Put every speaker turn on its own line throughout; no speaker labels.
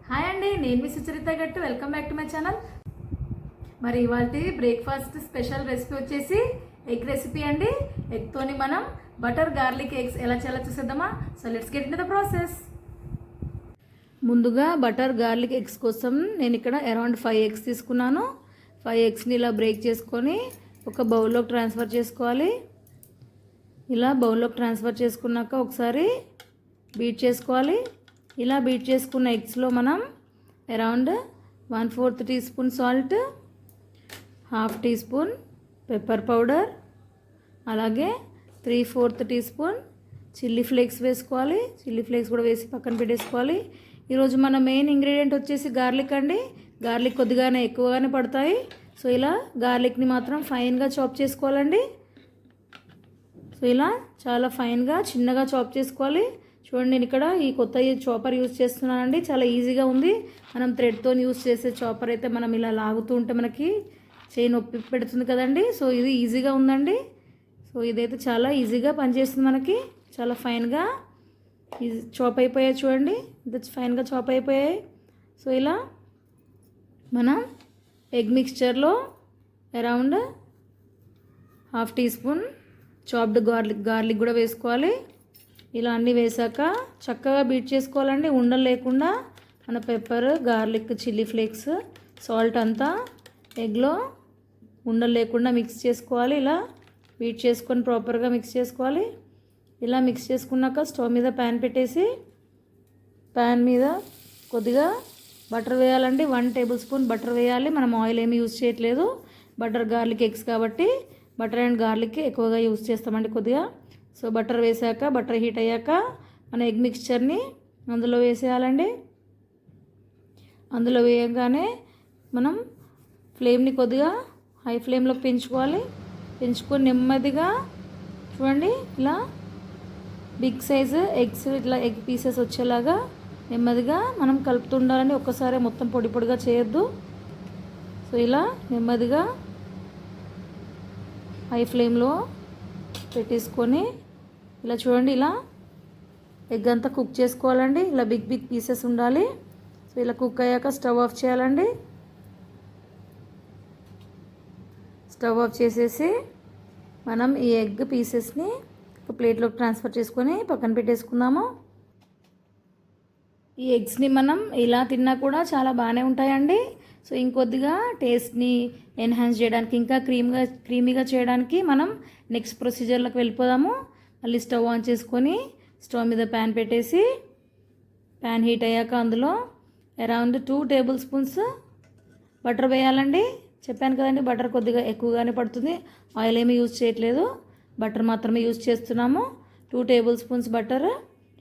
Hi అండి, నేను మీ సుచరిత గట్టు. Welcome back to my channel. మరి ఇవాళ బ్రేక్ఫాస్ట్ స్పెషల్ రెసిపీ వచ్చేసి ఎగ్ రెసిపీ అండి. ఎగ్తోని మనం బటర్ గార్లిక్ ఎగ్స్ ఎలా చేయాలో చూసేద్దామా? So let's get in the process. ముందుగా బటర్ గార్లిక్ ఎగ్స్ కోసం నేను ఇక్కడ అరౌండ్ 5 ఎగ్స్ తీసుకున్నాను. 5 ఎగ్స్ని ఇలా బ్రేక్ చేసుకొని ఒక బౌల్లోకి ట్రాన్స్ఫర్ చేసుకోవాలి. ఇలా బౌల్లోకి ట్రాన్స్ఫర్ చేసుకున్నాక ఒకసారి బీట్ చేసుకోవాలి. ఇలా బీట్ చేసుకున్న ఎగ్స్లో మనం around 1/4 teaspoon salt, 1/2 teaspoon pepper powder, అలాగే 3/4 టీ స్పూన్ చిల్లీ ఫ్లేక్స్ వేసుకోవాలి. చిల్లీ ఫ్లేక్స్ కూడా వేసి పక్కన పెట్టేసుకోవాలి. ఈరోజు మన మెయిన్ ఇంగ్రీడియంట్ వచ్చేసి గార్లిక్ అండి. గార్లిక్ కొద్దిగానే ఎక్కువగానే పడతాయి. సో ఇలా గార్లిక్ని మాత్రం ఫైన్గా చాప్ చేసుకోవాలండి. సో ఇలా చాలా ఫైన్గా చిన్నగా చాప్ చేసుకోవాలి. చూడండి, నేను ఇక్కడ ఈ కొత్త చాపర్ యూజ్ చేస్తున్నానండి. చాలా ఈజీగా ఉంది. మనం థ్రెడ్తో యూజ్ చేసే చాపర్ అయితే మనం ఇలా లాగుతూ ఉంటే మనకి చేయి నొప్పి పెడుతుంది కదండి. సో ఇది ఈజీగా ఉందండి. సో ఇదైతే చాలా ఈజీగా పనిచేస్తుంది. మనకి చాలా ఫైన్గా చాప్ అయిపోయాయి. చూడండి, ఇంత ఫైన్గా చాప్ అయిపోయాయి. సో ఇలా మనం ఎగ్ మిక్స్చర్లో around 1/2 teaspoon chopped garlic కూడా వేసుకోవాలి. ఇలా అన్నీ వేసాక చక్కగా బీట్ చేసుకోవాలండి. ఉండలు లేకుండా మన pepper, garlic, chilli flakes, salt అంతా ఎగ్లో ఉండలు లేకుండా మిక్స్ చేసుకోవాలి. ఇలా బీట్ చేసుకొని ప్రాపర్గా మిక్స్ చేసుకోవాలి. ఇలా మిక్స్ చేసుకున్నాక స్టవ్ మీద ప్యాన్ పెట్టేసి ప్యాన్ మీద కొద్దిగా బటర్ వేయాలండి. 1 టేబుల్ స్పూన్ బటర్ వేయాలి. మనం ఆయిల్ ఏమీ యూజ్ చేయట్లేదు. బటర్ గార్లిక్ ఎగ్స్ కాబట్టి బటర్ అండ్ గార్లిక్ ఎక్కువగా యూజ్ చేస్తామండి కొద్దిగా. సో బటర్ వేసాక బటర్ హీట్ అయ్యాక మన ఎగ్ మిక్స్చర్ని అందులో వేసేయాలండి. అందులో వేయగానే మనం ఫ్లేమ్ని కొద్దిగా హై ఫ్లేమ్లో పెంచుకోవాలి. పెంచుకొని నెమ్మదిగా చూడండి, ఇలా బిగ్ సైజు ఎగ్స్, ఇట్లా ఎగ్ పీసెస్ వచ్చేలాగా నెమ్మదిగా మనం కలుపుతుండాలని. ఒక్కసారి మొత్తం పొడి పొడిగా చేయొద్దు. సో ఇలా నెమ్మదిగా హై ఫ్లేమ్లో పెట్టేసుకొని ఇలా చూడండి, ఇలా ఎగ్ అంతా కుక్ చేసుకోవాలండి. ఇలా బిగ్ పీసెస్ ఉండాలి. సో ఇలా కుక్ అయ్యాక స్టవ్ ఆఫ్ చేయాలండి. స్టవ్ ఆఫ్ చేసేసి మనం ఈ ఎగ్ పీసెస్ని ఒక ప్లేట్లోకి ట్రాన్స్ఫర్ చేసుకొని పక్కన పెట్టేసుకుందాము. ఈ ఎగ్స్ని మనం ఇలా తిన్నా కూడా చాలా బాగానే ఉంటాయండి. సో ఇంకొద్దిగా టేస్ట్ని ఎన్హాన్స్ చేయడానికి, ఇంకా క్రీమీగా చేయడానికి మనం నెక్స్ట్ ప్రొసీజర్లోకి వెళ్ళిపోదాము. మళ్ళీ స్టవ్ ఆన్ చేసుకొని స్టవ్ మీద ప్యాన్ పెట్టేసి ప్యాన్ హీట్ అయ్యాక అందులో అరౌండ్ 2 టేబుల్ స్పూన్స్ బటర్ వేయాలండి. చెప్పాను కదండి, బటర్ కొద్దిగా ఎక్కువగానే పడుతుంది. ఆయిల్ ఏమీ యూజ్ చేయట్లేదు, బటర్ మాత్రమే యూజ్ చేస్తున్నాము. 2 టేబుల్ స్పూన్స్ బటర్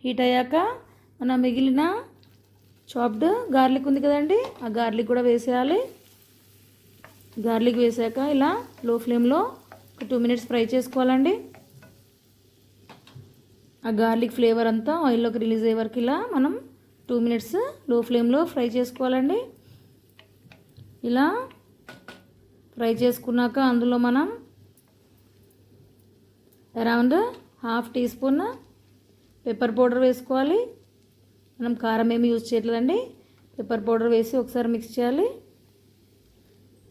హీట్ అయ్యాక మన మిగిలిన చాప్డ్ గార్లిక్ ఉంది కదండి, ఆ గార్లిక్ కూడా వేసేయాలి. గార్లిక్ వేసాక ఇలా లో ఫ్లేమ్లో ఒక 2 మినిట్స్ ఫ్రై చేసుకోవాలండి. ఆ గార్లిక్ ఫ్లేవర్ అంతా ఆయిల్లోకి రిలీజ్ అయ్యే వరకు ఇలా మనం 2 మినిట్స్ లో ఫ్లేమ్లో ఫ్రై చేసుకోవాలండి. ఇలా ఫ్రై చేసుకున్నాక అందులో మనం around 1/2 teaspoon pepper powder వేసుకోవాలి. మనం కారం ఏమి యూజ్ చేయట్లేదండి. పెప్పర్ పౌడర్ వేసి ఒకసారి మిక్స్ చేయాలి.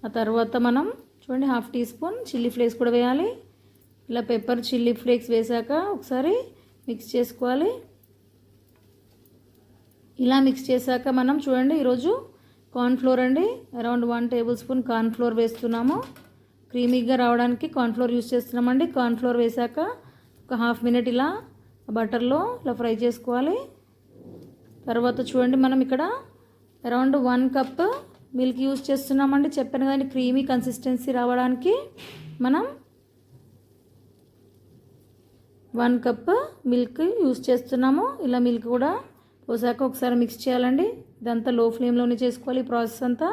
ఆ తర్వాత మనం చూడండి 1/2 టీ స్పూన్ చిల్లీ ఫ్లేక్స్ కూడా వేయాలి. ఇలా పెప్పర్, చిల్లీ ఫ్లేక్స్ వేసాక ఒకసారి మిక్స్ చేసుకోవాలి. ఇలా మిక్స్ చేశాక మనం చూడండి, ఈరోజు కార్న్ఫ్లోర్ అండి, అరౌండ్ 1 టేబుల్ స్పూన్ కార్న్ఫ్లోర్ వేస్తున్నాము. క్రీమీగా రావడానికి కార్న్ఫ్లోర్ యూజ్ చేస్తున్నామండి. కార్న్ఫ్లోర్ వేసాక ఒక 1/2 మినిట్ ఇలా బటర్లో ఇలా ఫ్రై చేసుకోవాలి. తర్వాత చూడండి, మనం ఇక్కడ అరౌండ్ 1 కప్ మిల్క్ యూజ్ చేస్తున్నామండి. చెప్పాను కదండి, క్రీమీ కన్సిస్టెన్సీ రావడానికి మనం 1 కప్ మిల్క్ యూజ్ చేస్తున్నాము. ఇలా మిల్క్ కూడా పోసాక ఒకసారి మిక్స్ చేయాలండి. ఇదంతా లో ఫ్లేమ్లోనే చేసుకోవాలి. ఈ ప్రాసెస్ అంతా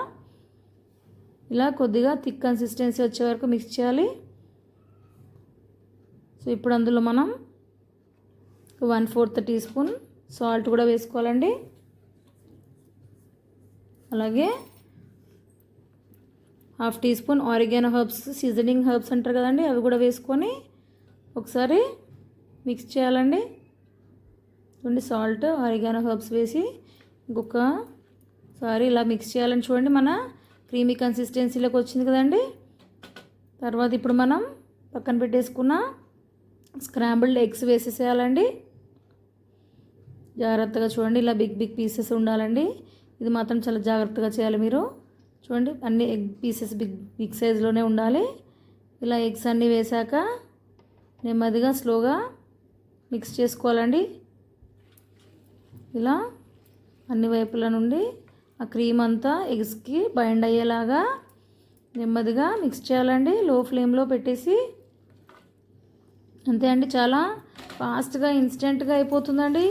ఇలా కొద్దిగా థిక్ కన్సిస్టెన్సీ వచ్చే వరకు మిక్స్ చేయాలి. సో ఇప్పుడు అందులో మనం 1/4 టీ స్పూన్ సాల్ట్ కూడా వేసుకోవాలండి. అలాగే 1/2 teaspoon oregano herbs, seasoning herbs అంటారు కదండి, అవి కూడా వేసుకొని ఒకసారి మిక్స్ చేయాలండి. చూడండి, సాల్ట్, ఆరిగానో హర్బ్స్ వేసి ఇంకొక సారీ ఇలా మిక్స్ చేయాలని చూడండి. మన క్రీమీ కన్సిస్టెన్సీలోకి వచ్చింది కదండి. తర్వాత ఇప్పుడు మనం పక్కన పెట్టేసుకున్న స్క్రాంబుల్డ్ ఎగ్స్ వేసేసేయాలండి. జాగ్రత్తగా చూడండి, ఇలా బిగ్ బిగ్ పీసెస్ ఉండాలండి. ఇది మాత్రం చాలా జాగ్రత్తగా చేయాలి మీరు. చూడండి అన్ని ఎగ్ పీసెస్ బిగ్ బిగ్ సైజులోనే ఉండాలి. ఇలా ఎగ్స్ అన్నీ వేసాక నెమ్మదిగా స్లోగా మిక్స్ చేసుకోవాలండి. ఇలా అన్ని వైపుల నుండి ఆ క్రీమ్ అంతా ఎగ్స్కి బైండ్ అయ్యేలాగా నెమ్మదిగా మిక్స్ చేయాలండి, లో ఫ్లేమ్లో పెట్టేసి. అంతే అండి, చాలా ఫాస్ట్గా ఇన్స్టెంట్గా అయిపోతుందండి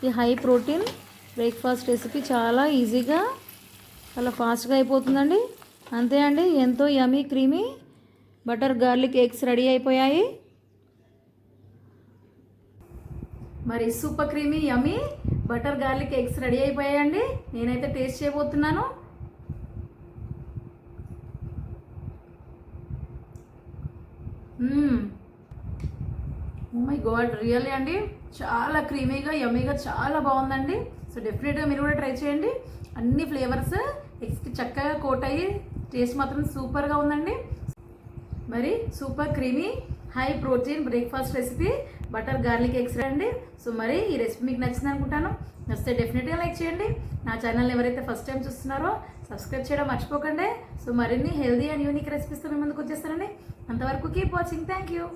ఈ హై ప్రోటీన్ బ్రేక్ఫాస్ట్ రెసిపీ. చాలా ఈజీగా చాలా ఫాస్ట్గా అయిపోతుందండి. అంతే అండి, ఎంతో yummy creamy butter garlic eggs ready అయిపోయాయి. మరి super creamy yummy butter garlic eggs ready అయిపోయాయండి. నేనైతే టేస్ట్ చేయబోతున్నాను. ఓ మై గాడ్, రియల్లీ అండి చాలా క్రీమీగా యమ్మీగా చాలా బాగుందండి. సో డెఫినెట్గా మీరు కూడా ట్రై చేయండి. అన్ని ఫ్లేవర్స్ ఎగ్స్కి చక్కగా కోట్ అయ్యి టేస్ట్ మాత్రం సూపర్గా ఉందండి. మరి super creamy high protein breakfast recipe butter garlic eggs అండి. సో మరి ఈ రెసిపీ మీకు నచ్చింది అనుకుంటాను. నచ్చితే డెఫినెట్గా లైక్ చేయండి. నా ఛానల్ని ఎవరైతే ఫస్ట్ టైం చూస్తున్నారో సబ్స్క్రైబ్ చేయడం మర్చిపోకండి. సో మరిన్ని హెల్దీ అండ్ యూనిక్ రెసిపీస్తో మీ ముందుకు వచ్చేస్తానండి. అంతవరకు కీప్ వాచింగ్. Thank you.